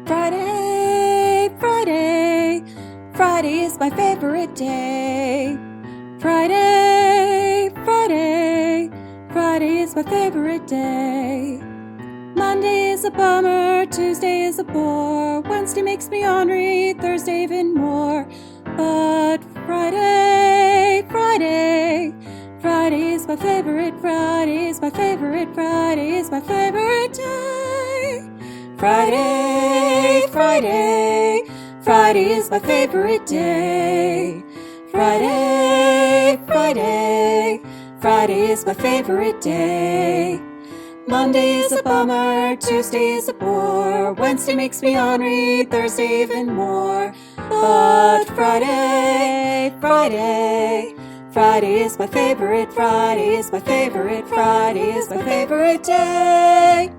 Friday, Friday, Friday is my favorite day. Friday, Friday, Friday is my favorite day. Monday is a bummer, Tuesday is a bore, Wednesday makes me ornery, Thursday even more. But Friday, Friday, Friday is my favorite, Friday is my favorite, Friday is my favorite day. Friday, Friday, Friday is my favorite day. Friday, Friday, Friday is my favorite day. Monday is a bummer, Tuesday is a bore, Wednesday makes me ornery, Thursday even more. But Friday, Friday, Friday is my favorite, Friday is my favorite, Friday is my favorite day.